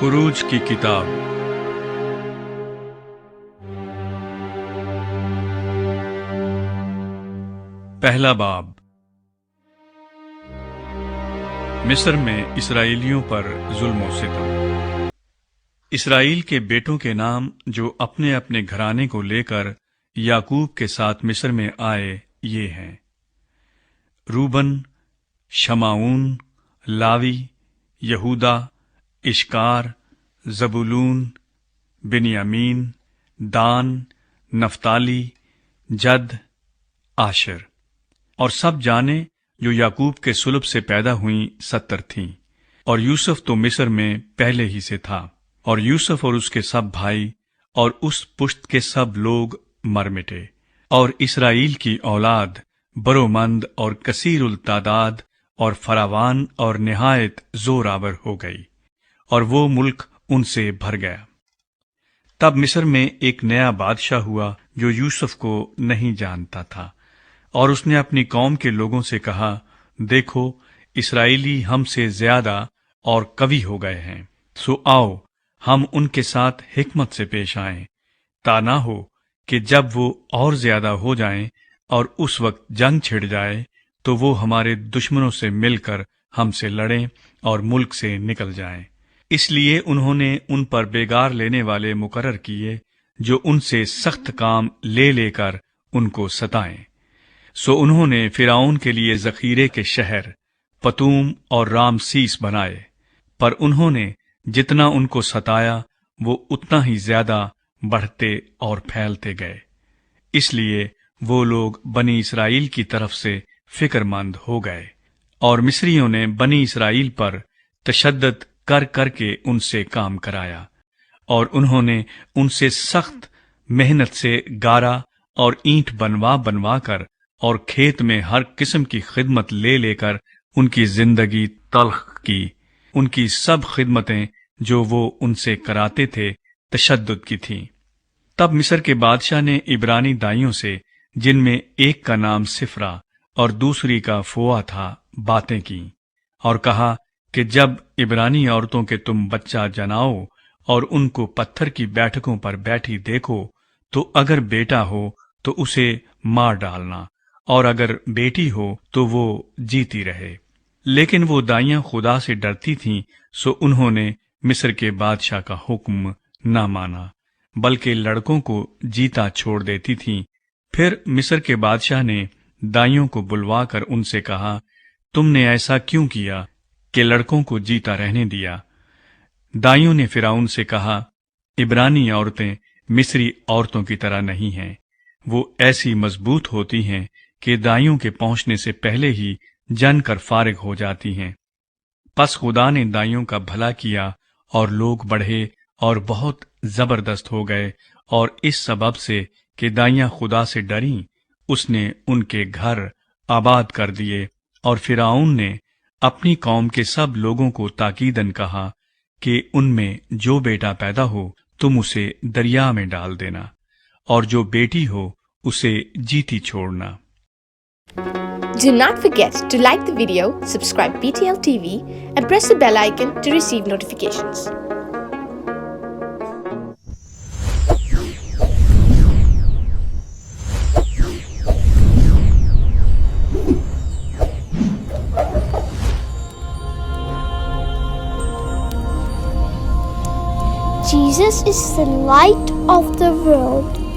خروج کی کتاب پہلا باب۔ مصر میں اسرائیلیوں پر ظلم و ستم۔ اسرائیل کے بیٹوں کے نام جو اپنے اپنے گھرانے کو لے کر یعقوب کے ساتھ مصر میں آئے یہ ہیں: روبن، شمعون، لاوی، یہودا، اشکار، زبولون، بنیامین، دان، نفتالی، جد، آشر۔ اور سب جانیں جو یعقوب کے صلب سے پیدا ہوئیں 70 تھیں، اور یوسف تو مصر میں پہلے ہی سے تھا، اور یوسف اور اس کے سب بھائی اور اس پشت کے سب لوگ مر مٹے، اور اسرائیل کی اولاد برومند اور کثیر التعداد اور فراوان اور نہایت زور آور ہو گئی، اور وہ ملک ان سے بھر گیا۔ تب مصر میں ایک نیا بادشاہ ہوا جو یوسف کو نہیں جانتا تھا، اور اس نے اپنی قوم کے لوگوں سے کہا، دیکھو اسرائیلی ہم سے زیادہ اور قوی ہو گئے ہیں، سو آؤ ہم ان کے ساتھ حکمت سے پیش آئیں، تا نہ ہو کہ جب وہ اور زیادہ ہو جائیں اور اس وقت جنگ چھڑ جائے تو وہ ہمارے دشمنوں سے مل کر ہم سے لڑیں اور ملک سے نکل جائیں۔ اس لیے انہوں نے ان پر بیگار لینے والے مقرر کیے جو ان سے سخت کام لے لے کر ان کو ستائیں۔ سو انہوں نے فرعون کے لیے ذخیرے کے شہر پتوم اور رامسیس بنائے، پر انہوں نے جتنا ان کو ستایا وہ اتنا ہی زیادہ بڑھتے اور پھیلتے گئے۔ اس لیے وہ لوگ بنی اسرائیل کی طرف سے فکر مند ہو گئے، اور مصریوں نے بنی اسرائیل پر تشدد کر کر کے ان سے کام کرایا، اور انہوں نے ان سے سخت محنت سے گارا اور اینٹ بنوا بنوا کر اور کھیت میں ہر قسم کی خدمت لے لے کر ان کی زندگی تلخ کی۔ ان کی سب خدمتیں جو وہ ان سے کراتے تھے تشدد کی تھیں۔ تب مصر کے بادشاہ نے عبرانی دائیوں سے، جن میں ایک کا نام سفرا اور دوسری کا فوا تھا، باتیں کیں، اور کہا کہ جب عبرانی عورتوں کے تم بچہ جناؤ اور ان کو پتھر کی بیٹھکوں پر بیٹھی دیکھو تو اگر بیٹا ہو تو اسے مار ڈالنا، اور اگر بیٹی ہو تو وہ جیتی رہے۔ لیکن وہ دائیاں خدا سے ڈرتی تھیں، سو انہوں نے مصر کے بادشاہ کا حکم نہ مانا، بلکہ لڑکوں کو جیتا چھوڑ دیتی تھیں۔ پھر مصر کے بادشاہ نے دائیوں کو بلوا کر ان سے کہا، تم نے ایسا کیوں کیا کہ لڑکوں کو جیتا رہنے دیا؟ دائیوں نے فرعون سے کہا، عبرانی عورتیں مصری عورتوں کی طرح نہیں ہیں، وہ ایسی مضبوط ہوتی ہیں کہ دائیوں کے پہنچنے سے پہلے ہی جن کر فارغ ہو جاتی ہیں۔ پس خدا نے دائیوں کا بھلا کیا اور لوگ بڑھے اور بہت زبردست ہو گئے، اور اس سبب سے کہ دائیاں خدا سے ڈریں اس نے ان کے گھر آباد کر دیے، اور فرعون نے اپنی قوم کے سب لوگوں کو تاکیداً کہا کہ ان میں جو بیٹا پیدا ہو تم اسے دریا میں ڈال دینا، اور جو بیٹی ہو اسے جیتی چھوڑنا۔ Do not forget to like the video, subscribe PTL TV, and press the bell icon to receive notifications. Jesus is the light of the world.